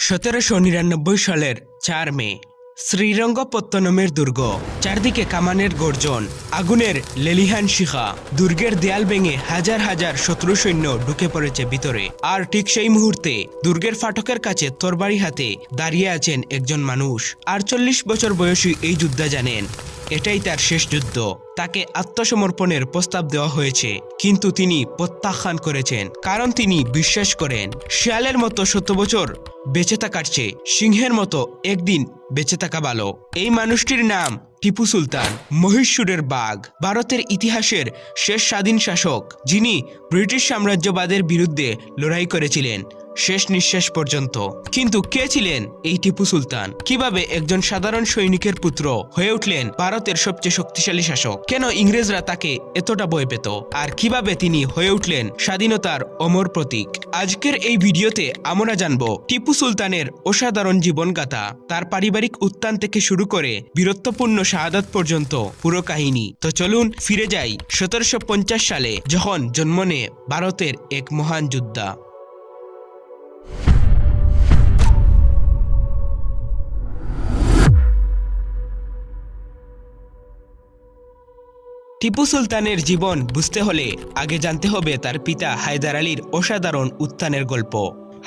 1799 সালের 4 মে শ্রীরঙ্গপত্তনমের দুর্গ, চারদিকে কামানের গর্জন, আগুনের লেলিহান শিখা, দুর্গের দেয়াল ভেঙে হাজার হাজার শত্রু সৈন্য ঢুকে পড়েছে ভিতরে। আর ঠিক সেই মুহূর্তে দুর্গের ফাটকের কাছে তরবারি হাতে দাঁড়িয়ে আছেন একজন মানুষ। 48 বছর বয়সী এই যোদ্ধা জানেন এটাই তার শেষ যুদ্ধ। তাকে আত্মসমর্পণের প্রস্তাব দেওয়া হয়েছে, কিন্তু তিনি প্রত্যাখ্যান করেছেন, কারণ তিনি বিশ্বাস করেন শিয়ালের মতো 100 বছর বেঁচে থাকার চেয়ে সিংহের মতো একদিন বেঁচে থাকা ভালো। এই মানুষটির নাম টিপু সুলতান, মহীশূরের বাঘ, ভারতের ইতিহাসের শেষ স্বাধীন শাসক, যিনি ব্রিটিশ সাম্রাজ্যবাদের বিরুদ্ধে লড়াই করেছিলেন শেষ নিঃশ্বাস পর্যন্ত। কিন্তু কে ছিলেন এই টিপু সুলতান? কিভাবে একজন সাধারণ সৈনিকের পুত্র হয়ে উঠলেন ভারতের সবচেয়ে শক্তিশালী শাসক? কেন ইংরেজরা তাকে এতটা ভয় পেত? আর কিভাবে তিনি হয়ে উঠলেন স্বাধীনতার অমর প্রতীক? আজকের এই ভিডিওতে আমরা জানব টিপু সুলতানের অসাধারণ জীবনগাথা, তার পারিবারিক উত্থান থেকে শুরু করে বীরত্বপূর্ণ শাহাদাত পর্যন্ত পুরো কাহিনী। তো চলুন ফিরে যাই 1750 সালে, যখন জন্ম নেয় ভারতের এক মহান যোদ্ধা। টিপু সুলতানের জীবন বুঝতে হলে আগে জানতে হবে তার পিতা হায়দার আলীর অসাধারণ উত্থানের গল্প।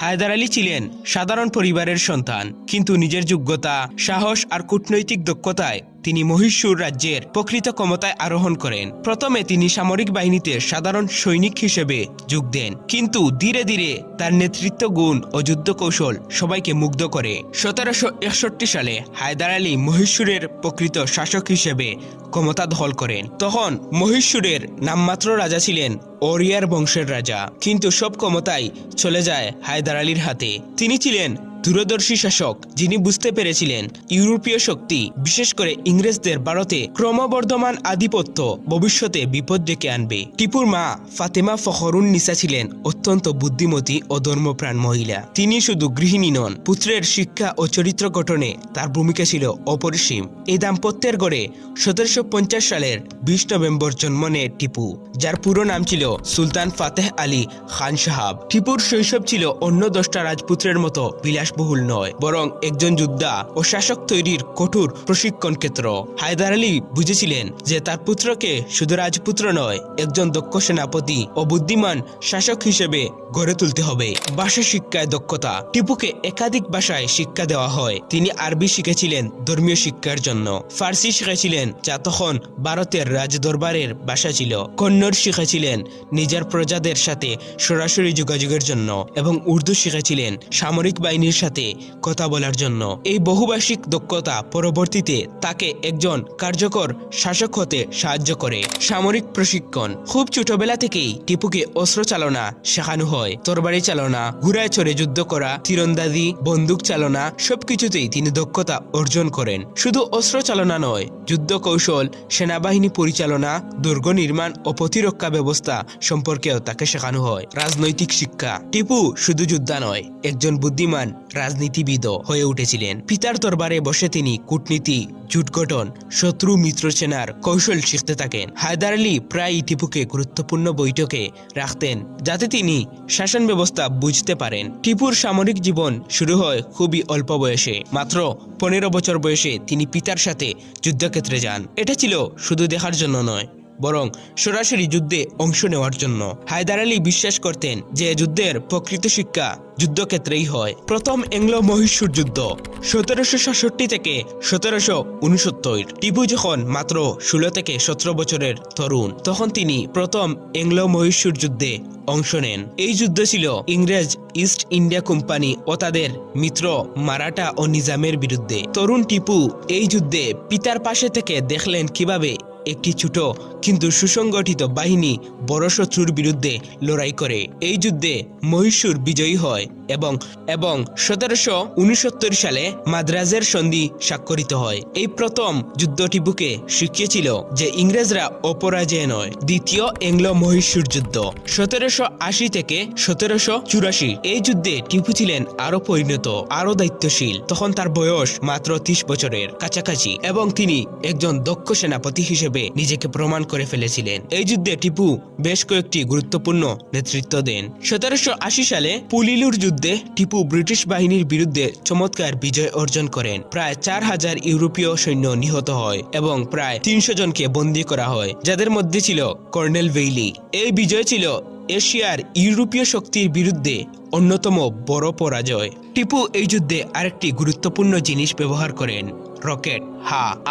হায়দার আলী ছিলেন সাধারণ পরিবারের সন্তান, কিন্তু নিজের যোগ্যতা, সাহস আর কূটনৈতিক দক্ষতায় তিনি মহীশূর রাজ্যের প্রকৃত ক্ষমতায় আরোহণ করেন। প্রথমে তিনি সামরিক বাহিনীতে সাধারণ সৈনিক হিসেবে যোগ দেন, কিন্তু ধীরে ধীরে তার নেতৃত্ব গুণ ও যুদ্ধ কৌশল সবাইকে মুগ্ধ করে। 1761 সালে হায়দার আলী মহীশূরের প্রকৃত শাসক হিসেবে ক্ষমতা দখল করেন। তখন মহীশূরের নামমাত্র রাজা ছিলেন ওরিয়ার বংশের রাজা, কিন্তু সব ক্ষমতাই চলে যায় হায়দার আলীর হাতে। তিনি ছিলেন দূরদর্শী শাসক, যিনি বুঝতে পেরেছিলেন ইউরোপীয় শক্তি, বিশেষ করে ইংরেজদের ভারতে ক্রমবর্ধমান আধিপত্য ভবিষ্যতে বিপদ ডেকে আনবে। টিপুর মা ফাতেমা ফখরুন নিসা ছিলেন অত্যন্ত বুদ্ধিমতী ও ধর্মপ্রাণ মহিলা। তিনি শুধু গৃহিণী নন, পুত্রের শিক্ষা ও চরিত্র গঠনে তার ভূমিকা ছিল অপরিসীম। এই দাম্পত্যের গড়ে 1750 সালের 20 নভেম্বর জন্ম নেয় টিপু, যার পুরো নাম ছিল সুলতান ফাতেহ আলী খান সাহাব। টিপুর শৈশব ছিল অন্য 10টা রাজপুত্রের মতো বিলাসবহুল নয়, বরং একজন যোদ্ধা ও শাসক তৈরির কঠোর প্রশিক্ষণ ক্ষেত্র। হায়দার আলী বুঝেছিলেন যে তার পুত্রকে শুধু রাজপুত্র নয়, একজন দক্ষ সেনাপতি ও বুদ্ধিমান শাসক হিসেবে গড়ে তুলতে হবে। ভাষা শিক্ষায় দক্ষতা। টিপুকে একাধিক ভাষায় শিক্ষা দেওয়া হয়। তিনি আরবি শিখেছিলেন ধর্মীয় শিক্ষার জন্য, ফার্সি শিখেছিলেন যা তখন ভারতের রাজদরবারের ভাষা ছিল, কন্নড় শিখেছিলেন নিজের প্রজাদের সাথে সরাসরি যোগাযোগের জন্য, এবং উর্দু শিখেছিলেন সামরিক বাহিনীর সাথে কথা বলার জন্য। এই বহুভাষিক দক্ষতা পরবর্তীতে তাকে একজন কার্যকর শাসক হতে সাহায্য করে। সামরিক প্রশিক্ষণ। খুব ছোটবেলা থেকেই টিপুকে অস্ত্র চালনা শেখানো হয়। তরবারি চালনা, ঘোড়ায় চড়ে যুদ্ধ করা, তীরন্দাজি, বন্দুক চালনা, সবকিছুতেই তিনি দক্ষতা অর্জন করেন। শুধু অস্ত্র চালনা নয়, যুদ্ধ কৌশল, সেনাবাহিনী পরিচালনা, দুর্গ নির্মাণ ও প্রতিরক্ষা ব্যবস্থা সম্পর্কেও তাকে শেখানো হয়। রাজনৈতিক শিক্ষা। টিপু শুধু যোদ্ধা নয়, একজন বুদ্ধিমান রাজনীতিবিদ হয়ে উঠেছিলেন। পিতার দরবারে বসে তিনি কূটনীতি, জোট গঠন, শত্রু মিত্র চেনার কৌশল শিখতে থাকেন। হায়দার আলী প্রায়ই টিপুকে গুরুত্বপূর্ণ বৈঠকে রাখতেন, যাতে তিনি শাসন ব্যবস্থা বুঝতে পারেন। টিপুর সামরিক জীবন শুরু হয় খুবই অল্প বয়সে। মাত্র 15 বছর বয়সে তিনি পিতার সাথে যুদ্ধক্ষেত্রে যান। এটা ছিল শুধু দেখার জন্য নয়, বরং সরাসরি যুদ্ধে অংশ নেওয়ার জন্য। হায়দার আলী বিশ্বাস করতেন যে যুদ্ধের প্রকৃত শিক্ষা যুদ্ধক্ষেত্রেই হয়। প্রথম অ্যাংলো মহীশূর যুদ্ধ 1766 থেকে 1769। টিপু যখন মাত্র 16 থেকে 17 বছরের তরুণ, তখন তিনি প্রথম অ্যাংলো মহীশূর যুদ্ধে অংশ নেন। এই যুদ্ধ ছিল ইংরেজ ইস্ট ইন্ডিয়া কোম্পানি ও তাদের মিত্র মারাঠা ও নিজামের বিরুদ্ধে। তরুণ টিপু এই যুদ্ধে পিতার পাশে থেকে দেখলেন কিভাবে একটি ছোট কিন্তু সুসংগঠিত বাহিনী বড় শত্রুর বিরুদ্ধে লড়াই করে। এই যুদ্ধে মহীশূর বিজয়ী হয় এবং 1769 সালে মাদ্রাজের সন্ধি স্বাক্ষরিত হয়। এই প্রথম যুদ্ধ টিপুকে শিখিয়েছিল যে ইংরেজরা অপরাজেয় নয়। দ্বিতীয় অ্যাংলো মহীশূর যুদ্ধ 1780 থেকে 1784। এই যুদ্ধে টিপু ছিলেন আরো পরিণত, আরো দায়িত্বশীল। তখন তার বয়স মাত্র 30 বছরের কাছাকাছি, এবং তিনি একজন দক্ষ সেনাপতি হিসেবে নিজেকে প্রমাণ করে ফেলেছিলেন। এই যুদ্ধে টিপু বেশ কয়েকটি গুরুত্বপূর্ণ নেতৃত্ব দেন। 1780 সালে পুলিলুর যুদ্ধ যুদ্ধে টিপু ব্রিটিশ বাহিনীর বিরুদ্ধে চমৎকার বিজয় অর্জন করেন। প্রায় 4000 ইউরোপীয় সৈন্য নিহত হয় এবং প্রায় 300 জনকে বন্দী করা হয়, যাদের মধ্যে ছিল কর্নেল ভেইলি। এই বিজয় ছিল এশিয়ার ইউরোপীয় শক্তির বিরুদ্ধে অন্যতম বড় পরাজয়। টিপু এই যুদ্ধে আরেকটি গুরুত্বপূর্ণ জিনিস ব্যবহার করেন, রকেট।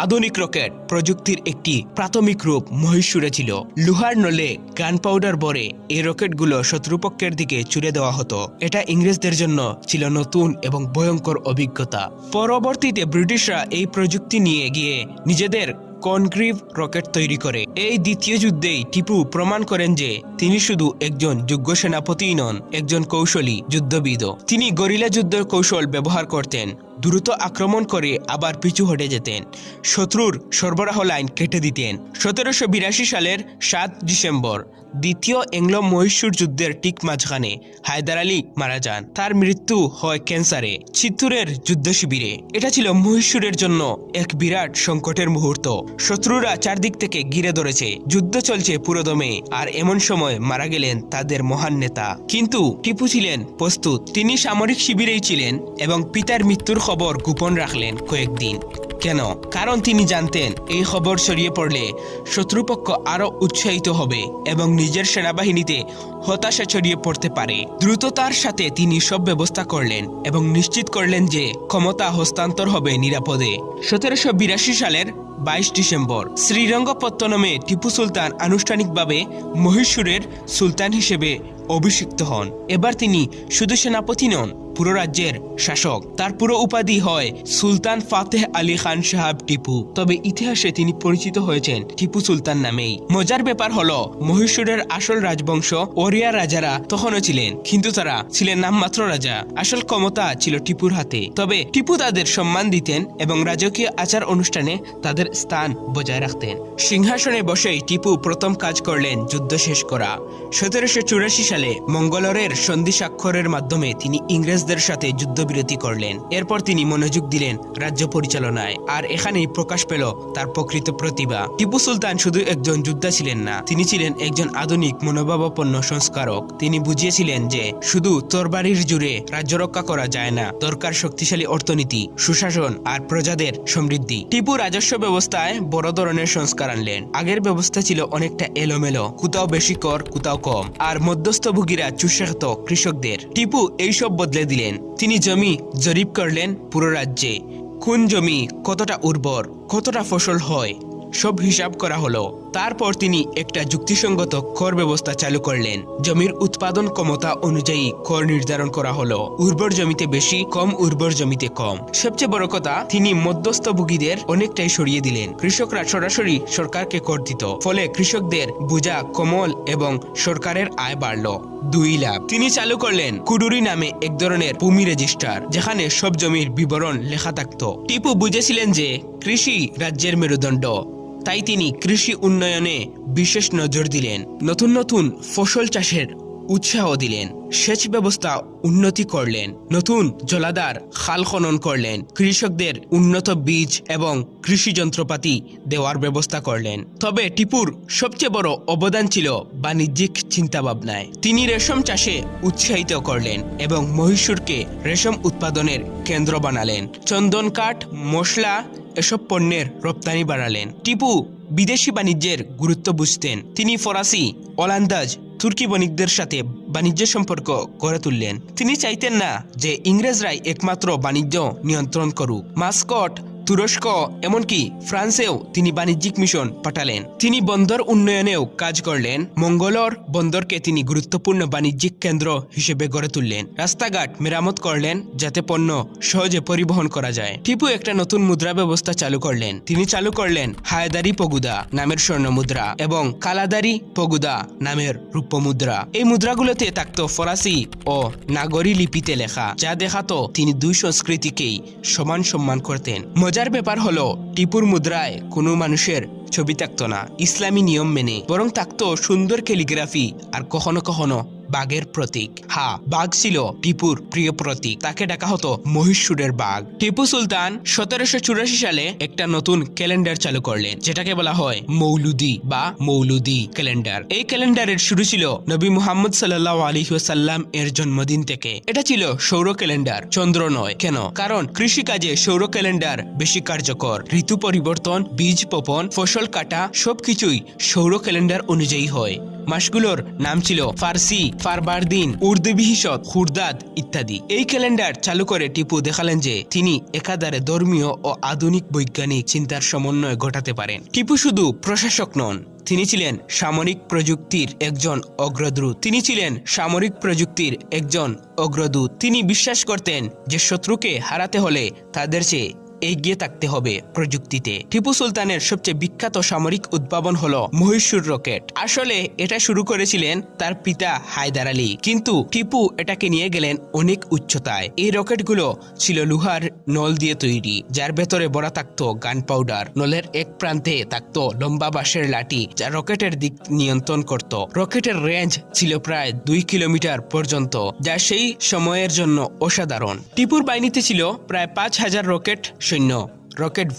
আধুনিক রকেট প্রযুক্তির একটি প্রাথমিক রূপ মহীশূরে ছিল। লোহার নলে গান পাউডার ভরে এই রকেটগুলো শত্রুপক্ষের দিকে ছুড়ে দেওয়া হতো। এটা ইংরেজদের জন্য ছিল নতুন এবং ভয়ঙ্কর অভিজ্ঞতা। পরবর্তীতে ব্রিটিশরা এই প্রযুক্তি নিয়ে গিয়ে নিজেদের কনগ্রিভ রকেট তৈরি করে। এই দ্বিতীয় যুদ্ধেই টিপু প্রমাণ করেন যে তিনি শুধু একজন যোগ্য সেনাপতি নন, একজন কৌশলী যুদ্ধবিদও। তিনি গরিলা যুদ্ধের কৌশল ব্যবহার করতেন, দ্রুত আক্রমণ করে আবার পিছু হটে যেতেন, শত্রুর সরবরাহ লাইন কেটে দিতেন। 1782 সালের 7 ডিসেম্বর দ্বিতীয় অ্যাংলো মহীশূর যুদ্ধের ঠিক মাঝখানে হায়দার আলী মারা যান। তার মৃত্যু হয় ক্যান্সারে, চিত্তুরের যুদ্ধ শিবিরে। এটা ছিল মহীশূরের জন্য এক বিরাট সংকটের মুহূর্ত। শত্রুরা চারদিক থেকে ঘিরে ধরেছে, যুদ্ধ চলছে পুরোদমে, আর এমন সময় মারা গেলেন তাদের মহান নেতা। কিন্তু টিপু ছিলেন প্রস্তুত। তিনি সামরিক শিবিরেই ছিলেন এবং পিতার মৃত্যুর খবর গোপন রাখলেন কয়েকদিন। কেন? কারণ তিনি জানতেন এই খবর ছড়িয়ে পড়লে শত্রুপক্ষ আরো উৎসাহিত হবে এবং নিজের সেনাবাহিনীতে হতাশা ছড়িয়ে পড়তে পারে। দ্রুততার সাথে তিনি সব ব্যবস্থা করলেন এবং নিশ্চিত করলেন যে ক্ষমতা হস্তান্তর হবে নিরাপদে। 1782 সালের 22 ডিসেম্বর শ্রীরঙ্গপত্তনমে টিপু সুলতান আনুষ্ঠানিকভাবে মহীশূরের সুলতান হিসেবে অভিষিক্ত হন। এবার তিনি শুধু সেনাপতি নন, পুরো রাজ্যের শাসক। তার পুরো উপাধি হয় সুলতান ফাতেহ আলী খান সাহাব টিপু। তবে ইতিহাসে তিনি পরিচিত হয়েছেন টিপু সুলতান নামেই। মজার ব্যাপার হলো, মহীশূরের আসল রাজবংশ ওড়িয়া রাজারা তখনও ছিলেন, কিন্তু তারা ছিলেন নামমাত্র রাজা। আসল ক্ষমতা ছিল টিপুর হাতে। তবে টিপু তাদের সম্মান দিতেন এবং রাজকীয় আচার অনুষ্ঠানে তাদের স্থান বজায় রাখতেন। সিংহাসনে বসেই টিপু প্রথম কাজ করলেন যুদ্ধ শেষ করা। 1784 সালে মঙ্গলরের সন্ধি স্বাক্ষরের মাধ্যমে তিনি ইংরেজদের সাথে যুদ্ধবিরতি করলেন। এরপর তিনি মনোযোগ দিলেন রাজ্য পরিচালনায়, আর এখানেই প্রকাশ পেল তার প্রকৃত প্রতিভা। টিপু সুলতান শুধু একজন যোদ্ধা ছিলেন না, তিনি ছিলেন একজন আধুনিক মনোভাবাপন্ন সংস্কারক। তিনি বুঝিয়েছিলেন যে শুধু তরবারির জোরে রাজ্য রক্ষা করা যায় না, দরকার শক্তিশালী অর্থনীতি, সুশাসন আর প্রজাদের সমৃদ্ধি। টিপু রাজস্ব ব্যবস্থায় বড় ধরনের সংস্কার আনলেন। আগের ব্যবস্থা ছিল অনেকটা এলোমেলো, কোথাও বেশি কর, কোথাও কম, আর মধ্যস্থভোগীরা চুষে খেত কৃষকদের। টিপু এইসব বদলে দিলেন। তিনি জমি জরিপ করলেন পুরো রাজ্যে, কোন জমি কতটা উর্বর, কতটা ফসল হয়, সব হিসাব করা হলো। তারপর তিনি একটা যুক্তিসঙ্গত কর ব্যবস্থা চালু করলেন। জমির উৎপাদন ক্ষমতা অনুযায়ী কর নির্ধারণ করা হলো, উর্বর জমিতে বেশি, কম উর্বর জমিতে কম। সবচেয়ে বড় কথা, তিনি মধ্যস্থভোগীদের অনেকটাই সরিয়ে দিলেন। কৃষকরা সরাসরি সরকারকে কর দিত, ফলে কৃষকদের বোঝা কমল এবং সরকারের আয় বাড়ল। 2 লাভ। তিনি চালু করলেন কুডুরি নামে এক ধরনের ভূমি রেজিস্টার, যেখানে সব জমির বিবরণ লেখা থাকত। টিপু বুঝেছিলেন যে কৃষি রাজ্যের মেরুদণ্ড, তাই তিনি কৃষি উন্নয়নে বিশেষ নজর দিলেন। নতুন নতুন ফসল চাষের উৎসাহ দিলেন, সেচ ব্যবস্থা উন্নতি করলেন, নতুন জলাধার খাল খনন করলেন, কৃষকদের উন্নত বীজ এবং কৃষি যন্ত্রপাতি দেওয়ার ব্যবস্থা করলেন। তবে টিপুর সবচেয়ে বড় অবদান ছিল বাণিজ্যিক চিন্তাভাবনায়। তিনি রেশম চাষে উৎসাহিত করলেন এবং মহীশূরকে রেশম উৎপাদনের কেন্দ্র বানালেন। চন্দন কাঠ, মশলা এসব পণ্যের রপ্তানি বাড়ালেন। টিপু বিদেশি বাণিজ্যের গুরুত্ব বুঝতেন। তিনি ফরাসি, ওলন্দাজ, তুর্কি বণিকদের সাথে বাণিজ্য সম্পর্ক গড়ে তুললেন। তিনি চাইতেন না যে ইংরেজরাই একমাত্র বাণিজ্য নিয়ন্ত্রণ করুক। মাস্কট, তুরস্ক, এমনকি ফ্রান্সেও তিনি বাণিজ্যিক মিশন পাঠালেন। তিনি বন্দর উন্নয়নেও কাজ করলেন। মঙ্গলর বন্দরকে তিনি গুরুত্বপূর্ণ বাণিজ্যিক কেন্দ্র হিসেবে গড়ে তুললেন। রাস্তাঘাট মেরামত করলেন যাতে পণ্য সহজে পরিবহন করা যায়। টিপু একটা নতুন মুদ্রা ব্যবস্থা চালু করলেন। তিনি চালু করলেন হায়দারি পগুদা নামের স্বর্ণ মুদ্রা এবং কালাদারি পগুদা নামের রূপ্য মুদ্রা। এই মুদ্রাগুলোতে থাকতো ফরাসি ও নাগরী লিপিতে লেখা, যা দেখাতো তিনি দুই সংস্কৃতিকেই সমান সম্মান করতেন। মজার ব্যাপার হলো, টিপুর মুদ্রায় কোনো মানুষের ছবি থাকতো না ইসলামী নিয়ম মেনে, বরং থাকতো সুন্দর ক্যালিগ্রাফি আর কখনো কখনো বাঘের প্রতীক। হ্যাঁ, বাঘ ছিল টিপুর প্রিয় প্রতীক। তাকে ডাকা হতো মহীশূরের বাঘ। টিপু সুলতান 1784 সালে একটা নতুন ক্যালেন্ডার চালু করলেন, যেটাকে বলা হয় মৌলুদি ক্যালেন্ডার। এই ক্যালেন্ডারের শুরু ছিল নবী মুহাম্মদ সাল্লাল্লাহু আলাইহি ওয়াসাল্লাম এর জন্মদিন থেকে। এটা ছিল সৌর ক্যালেন্ডার, চন্দ্র নয়। কেন? কারণ কৃষিকাজে সৌর ক্যালেন্ডার বেশি কার্যকর। ঋতু পরিবর্তন, বীজ বপন, ফসল কাটা সবকিছুই সৌর ক্যালেন্ডার অনুযায়ী হয়। মাসগুলোর নাম ছিল ফার্সি, ফারবারদিন, উর্দু বিহিসত, খুরদাদ ইত্যাদি। এই ক্যালেন্ডার চালু করে টিপু দেখালেন যে তিনি একাধারে ধর্মীয় ও আধুনিক বৈজ্ঞানিক চিন্তার সমন্বয় ঘটাতে পারেন। টিপু শুধু প্রশাসক নন, তিনি ছিলেন সামরিক প্রযুক্তির একজন অগ্রদূত। তিনি বিশ্বাস করতেন যে শত্রুকে হারাতে হলে তাদের চেয়ে এগিয়ে থাকতে হবে প্রযুক্তিতে। টিপু সুলতানের সবচেয়ে বিখ্যাত সামরিক উদ্ভাবন হলো মহীশূর রকেট। আসলে এটা শুরু করেছিলেন তার পিতা হায়দার আলী, কিন্তু টিপু এটাকে নিয়ে গেলেন অনেক উচ্চতায়। এই রকেটগুলো ছিল লোহার নল দিয়ে তৈরি, যার ভেতরে ভরা থাকতো গান পাউডার। নলের এক প্রান্তে থাকতো লম্বা বাঁশের লাঠি, যা রকেটের দিক নিয়ন্ত্রণ করত। রকেটের রেঞ্জ ছিল প্রায় 2 কিলোমিটার পর্যন্ত, যা সেই সময়ের জন্য অসাধারণ। টিপুর বাহিনীতে ছিল প্রায় 5000 রকেট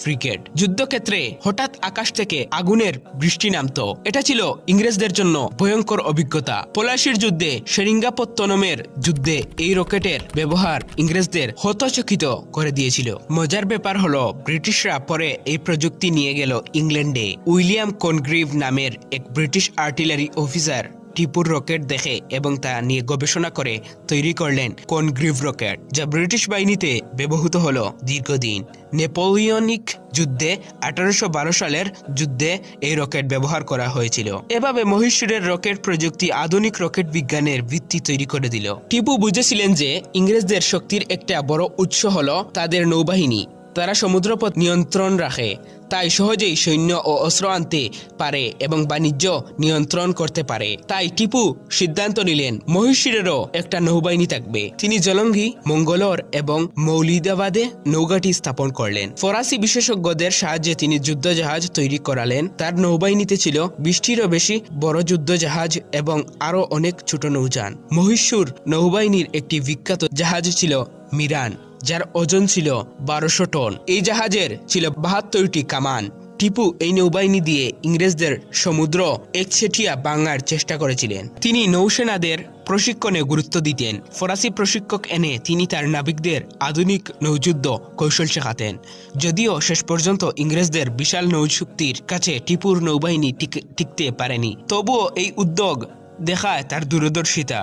ব্রিগেড। যুদ্ধক্ষেত্রে হঠাৎ আকাশ থেকে আগুনের বৃষ্টি নামতো। এটা ছিল ইংরেজদের জন্য ভয়ঙ্কর অভিজ্ঞতা। পলাশির যুদ্ধে, সেরিঙ্গাপত্তনমের যুদ্ধে এই রকেটের ব্যবহার ইংরেজদের হতচকিত করে দিয়েছিল। মজার ব্যাপার হলো, ব্রিটিশরা পরে এই প্রযুক্তি নিয়ে গেল ইংল্যান্ডে। উইলিয়াম কনগ্রিভ নামের এক ব্রিটিশ আর্টিলারি অফিসার টিপুর রকেট দেখে এবং তা নিয়ে গবেষণা করে তৈরি করলেন কনগ্রিভ রকেট, যা ব্রিটিশ বাহিনীতে ব্যবহৃত হলো দীর্ঘদিন। নেপোলিয়নিক যুদ্ধে 1812 সালের যুদ্ধে এই রকেট ব্যবহার করা হয়েছিল। এভাবে মহীশূরের রকেট প্রযুক্তি আধুনিক রকেট বিজ্ঞানের ভিত্তি তৈরি করে দিল। টিপু বুঝেছিলেন যে ইংরেজদের শক্তির একটা বড় উৎস হলো তাদের নৌবাহিনী। তারা সমুদ্রপথ নিয়ন্ত্রণ রাখে, তাই সহজেই সৈন্য ও অস্ত্র আনতে পারে এবং বাণিজ্য নিয়ন্ত্রণ করতে পারে। তাই টিপু সিদ্ধান্ত নিলেন মহীশূরেরও একটা নৌবাহিনী থাকবে। তিনি জলঙ্গি, মঙ্গলর এবং মৌলিদাবাদে নৌঘাঁটি স্থাপন করলেন। ফরাসি বিশেষজ্ঞদের সাহায্যে তিনি যুদ্ধজাহাজ তৈরি করালেন। তার নৌবাহিনীতে ছিল 20টিরও বেশি বড় যুদ্ধজাহাজ এবং আরো অনেক ছোট নৌযান। মহীশূর নৌবাহিনীর একটি বিখ্যাত জাহাজ ছিল মিরান, যার ওজন ছিল 1200 টন। এই জাহাজের ছিল 72টি কামান। টিপু এই নৌবাহিনী দিয়ে ইংরেজদের সমুদ্র একচেটিয়া ভাঙার চেষ্টা করেছিলেন। তিনি নৌসেনাদের প্রশিক্ষণে গুরুত্ব দিতেন। ফরাসি প্রশিক্ষক এনে তিনি তার নাবিকদের আধুনিক নৌযুদ্ধ কৌশল শেখাতেন। যদিও শেষ পর্যন্ত ইংরেজদের বিশাল নৌশক্তির কাছে টিপুর নৌবাহিনী টিকতে পারেনি, তবুও এই উদ্যোগ দেখায় তার দূরদর্শিতা।